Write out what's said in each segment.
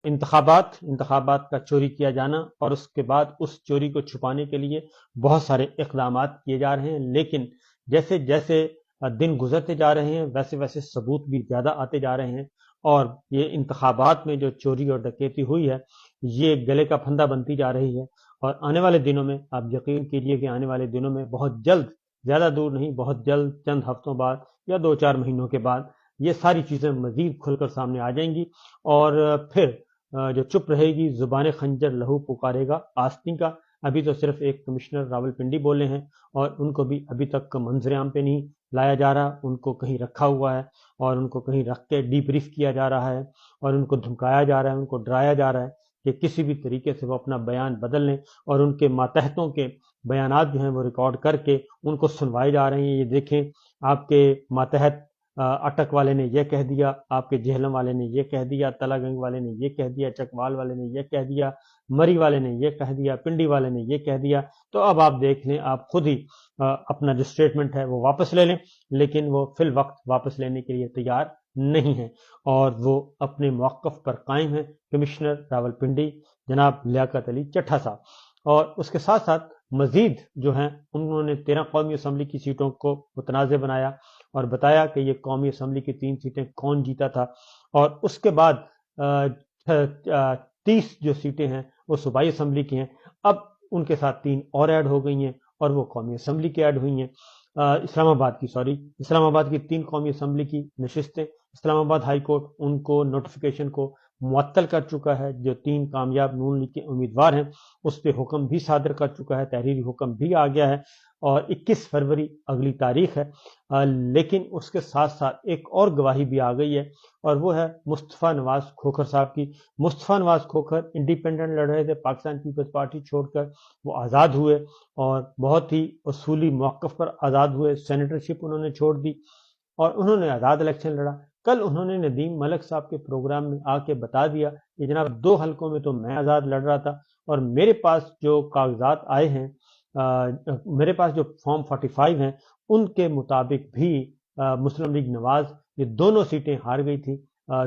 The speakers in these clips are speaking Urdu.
انتخابات کا چوری کیا جانا اور اس کے بعد اس چوری کو چھپانے کے لیے بہت سارے اقدامات کیے جا رہے ہیں، لیکن جیسے جیسے دن گزرتے جا رہے ہیں ویسے ویسے ثبوت بھی زیادہ آتے جا رہے ہیں، اور یہ انتخابات میں جو چوری اور ڈکیتی ہوئی ہے یہ گلے کا پھندا بنتی جا رہی ہے، اور آنے والے دنوں میں آپ یقین کیجئے کہ آنے والے دنوں میں بہت جلد، زیادہ دور نہیں، بہت جلد، چند ہفتوں بعد یا 2-4 مہینوں کے بعد یہ ساری چیزیں مزید کھل کر سامنے آ جائیں گی، اور پھر جو چپ رہے گی زبان خنجر لہو پکارے گا آستین کا۔ ابھی تو صرف ایک کمشنر راولپنڈی بولے ہیں، اور ان کو بھی ابھی تک منظر عام پہ نہیں لایا جا رہا، ان کو کہیں رکھا ہوا ہے اور ان کو کہیں رکھ کے ڈی بریف کیا جا رہا ہے، اور ان کو دھمکایا جا رہا ہے، ان کو ڈرایا جا رہا ہے کہ کسی بھی طریقے سے وہ اپنا بیان بدل لیں، اور ان کے ماتحتوں کے بیانات جو ہیں وہ ریکارڈ کر کے ان کو سنوائے جا رہے ہیں۔ یہ دیکھیں آپ کے ماتحت اٹک والے نے یہ کہہ دیا، آپ کے جہلم والے نے یہ کہہ دیا، تلا گنگ والے نے یہ کہہ دیا، چکوال والے نے یہ کہہ دیا، مری والے نے یہ کہہ دیا، پنڈی والے نے یہ کہہ دیا۔ تو اب آپ دیکھ لیں، آپ خود ہی اپنا جو سٹیٹمنٹ ہے وہ واپس لے لیں، لیکن وہ فی الوقت واپس لینے کے لیے تیار نہیں ہے، اور وہ اپنے موقف پر قائم ہیں کمشنر راولپنڈی جناب لیاقت علی چٹھا صاحب۔ اور اس کے ساتھ ساتھ مزید جو ہیں انہوں نے 13 قومی اسمبلی کی سیٹوں کو متنازع بنایا اور بتایا کہ یہ قومی اسمبلی کی 3 سیٹیں کون جیتا تھا، اور اس کے بعد 30 جو سیٹیں ہیں وہ صوبائی اسمبلی کی ہیں، اب ان کے ساتھ 3 اور ایڈ ہو گئی ہیں اور وہ قومی اسمبلی کی ایڈ ہوئی ہیں، اسلام آباد کی 3 قومی اسمبلی کی نشستیں، اسلام آباد ہائی کورٹ ان کو نوٹیفیکیشن کو معطل کر چکا ہے، جو 3 کامیاب نون لیگ کے امیدوار ہیں اس پہ حکم بھی صادر کر چکا ہے، تحریری حکم بھی آ گیا ہے، اور 21 فروری اگلی تاریخ ہے، لیکن اس کے ساتھ ساتھ ایک اور گواہی بھی آ گئی ہے، اور وہ ہے مصطفیٰ نواز کھوکھر صاحب کی۔ مصطفیٰ نواز کھوکھر انڈیپینڈنٹ لڑ رہے تھے، پاکستان پیپلز پارٹی چھوڑ کر وہ آزاد ہوئے، اور بہت ہی اصولی موقف پر آزاد ہوئے، سینیٹرشپ انہوں نے چھوڑ دی اور انہوں نے آزاد الیکشن لڑا۔ کل انہوں نے ندیم ملک صاحب کے پروگرام میں آ کے بتا دیا کہ جناب 2 حلقوں میں تو میں آزاد لڑ رہا تھا، اور میرے پاس جو کاغذات آئے ہیں، میرے پاس جو فارم 45 ہیں ان کے مطابق بھی مسلم لیگ نواز یہ دونوں سیٹیں ہار گئی تھی۔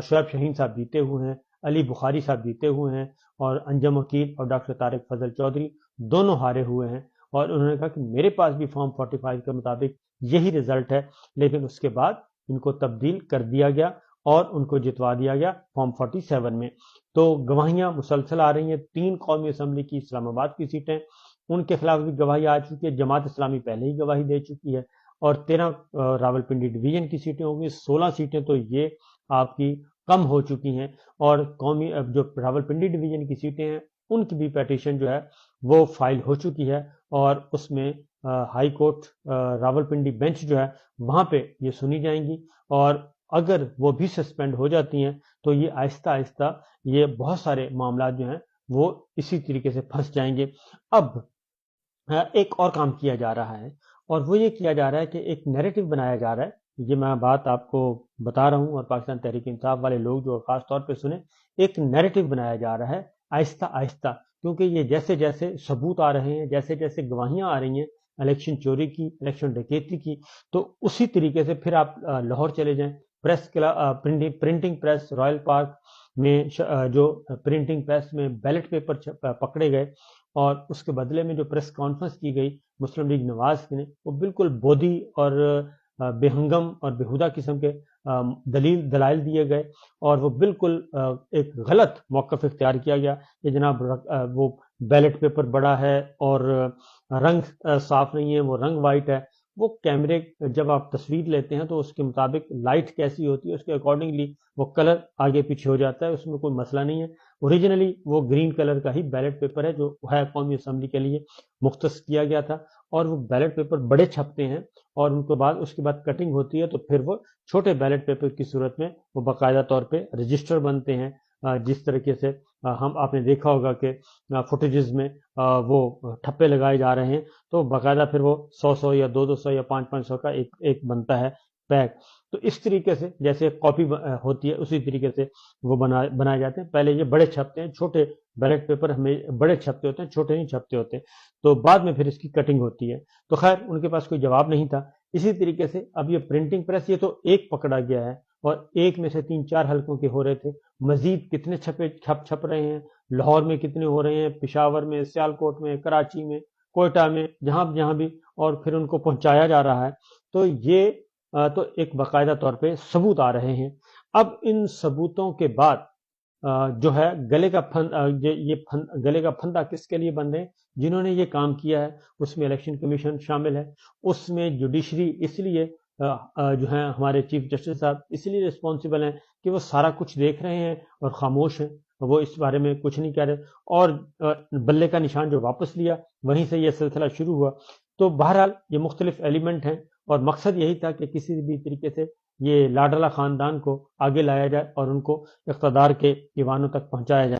شعیب شاہین صاحب جیتے ہوئے ہیں، علی بخاری صاحب جیتے ہوئے ہیں، اور انجم وکیل اور ڈاکٹر طارق فضل چودھری دونوں ہارے ہوئے ہیں، اور انہوں نے کہا کہ میرے پاس بھی فارم 45 کے مطابق یہی رزلٹ ہے، لیکن اس کے بعد ان کو تبدیل کر دیا گیا اور ان کو جتوا دیا گیا فارم 47 میں۔ تو گواہیاں مسلسل آ رہی ہیں، 3 قومی اسمبلی کی اسلام آباد کی سیٹیں ان کے خلاف بھی گواہی آ چکی ہے، جماعت اسلامی پہلے ہی گواہی دے چکی ہے، اور 13 راولپنڈی ڈویژن کی سیٹیں ہوں گی، 16 سیٹیں تو یہ آپ کی کم ہو چکی ہیں، اور قومی جو راولپنڈی ڈویژن کی سیٹیں ہیں ان کی بھی پیٹیشن جو ہے وہ فائل ہو چکی ہے، اور اس میں ہائی کورٹ راولپنڈی بینچ جو ہے وہاں پہ یہ سنی جائیں گی، اور اگر وہ بھی سسپینڈ ہو جاتی ہیں تو یہ آہستہ آہستہ یہ بہت سارے معاملات جو ہیں وہ اسی طریقے سے پھنس جائیں گے۔ اب ایک اور کام کیا جا رہا ہے، اور وہ یہ کیا جا رہا ہے کہ ایک نیریٹو بنایا جا رہا ہے، یہ میں بات آپ کو بتا رہا ہوں اور پاکستان تحریک انصاف والے لوگ جو خاص طور پہ سنیں، ایک نیریٹو بنایا جا رہا ہے آہستہ آہستہ، کیونکہ یہ جیسے جیسے ثبوت آ رہے ہیں، جیسے جیسے گواہیاں آ رہی ہیں الیکشن چوری کی، الیکشن ڈکیتی کی، تو اسی طریقے سے پھر آپ لاہور چلے جائیں، پرنٹنگ پریس رائل پارک میں جو پرنٹنگ پریس میں بیلٹ پیپر پکڑے گئے، اور اس کے بدلے میں جو پریس کانفرنس کی گئی مسلم لیگ نواز نے، وہ بالکل بودھی اور بے ہنگم اور بےہودہ قسم کے دلائل دیے گئے، اور وہ بالکل ایک غلط موقف اختیار کیا گیا کہ جناب وہ بیلٹ پیپر بڑا ہے اور رنگ صاف نہیں ہے، وہ رنگ وائٹ ہے۔ وہ کیمرے جب آپ تصویر لیتے ہیں تو اس کے مطابق لائٹ کیسی ہوتی ہے اس کے اکارڈنگلی وہ کلر آگے پیچھے ہو جاتا ہے، اس میں کوئی مسئلہ نہیں ہے۔ اوریجنلی وہ گرین کلر کا ہی بیلٹ پیپر ہے جو ہے قومی اسمبلی کے لیے مختص کیا گیا تھا، اور وہ بیلٹ پیپر بڑے چھپتے ہیں، اور ان کے بعد اس کے بعد کٹنگ ہوتی ہے تو پھر وہ چھوٹے بیلٹ پیپر کی صورت میں وہ باقاعدہ طور پہ رجسٹر بنتے ہیں، جس طریقے سے آپ نے دیکھا ہوگا کہ فوٹیجز میں وہ ٹھپے لگائے جا رہے ہیں، تو باقاعدہ پھر وہ 100 یا 200 یا 500 کا ایک بنتا ہے پیک۔ تو اس طریقے سے جیسے کاپی ہوتی ہے اسی طریقے سے وہ بنائے جاتے ہیں۔ پہلے یہ بڑے چھپتے ہیں، چھوٹے بیلٹ پیپر ہمیں بڑے چھپتے ہوتے ہیں، چھوٹے نہیں چھپتے ہوتے، تو بعد میں پھر اس کی کٹنگ ہوتی ہے۔ تو خیر ان کے پاس کوئی جواب نہیں تھا۔ اسی طریقے سے اب یہ پرنٹنگ پریس یہ تو ایک پکڑا گیا ہے، اور ایک میں سے 3-4 حلقوں کے ہو رہے تھے، مزید کتنے چھپ رہے ہیں، لاہور میں کتنے ہو رہے ہیں، پشاور میں، سیالکوٹ میں، کراچی میں، کوئٹہ میں، جہاں بھی، اور پھر ان کو پہنچایا جا رہا ہے۔ تو یہ تو ایک باقاعدہ طور پہ ثبوت آ رہے ہیں۔ اب ان ثبوتوں کے بعد جو ہے گلے کا گلے کا پھندا کس کے لیے بند ہے؟ جنہوں نے یہ کام کیا ہے، اس میں الیکشن کمیشن شامل ہے، اس میں جوڈیشری اس لیے جو ہے ہمارے چیف جسٹس صاحب اس لیے رسپانسبل ہیں کہ وہ سارا کچھ دیکھ رہے ہیں اور خاموش ہیں، وہ اس بارے میں کچھ نہیں کہہ رہے، اور بلے کا نشان جو واپس لیا وہیں سے یہ سلسلہ شروع ہوا۔ تو بہرحال یہ مختلف ایلیمنٹ ہیں، اور مقصد یہی تھا کہ کسی بھی طریقے سے یہ لاڈلا خاندان کو آگے لایا جائے اور ان کو اقتدار کے ایوانوں تک پہنچایا جائے۔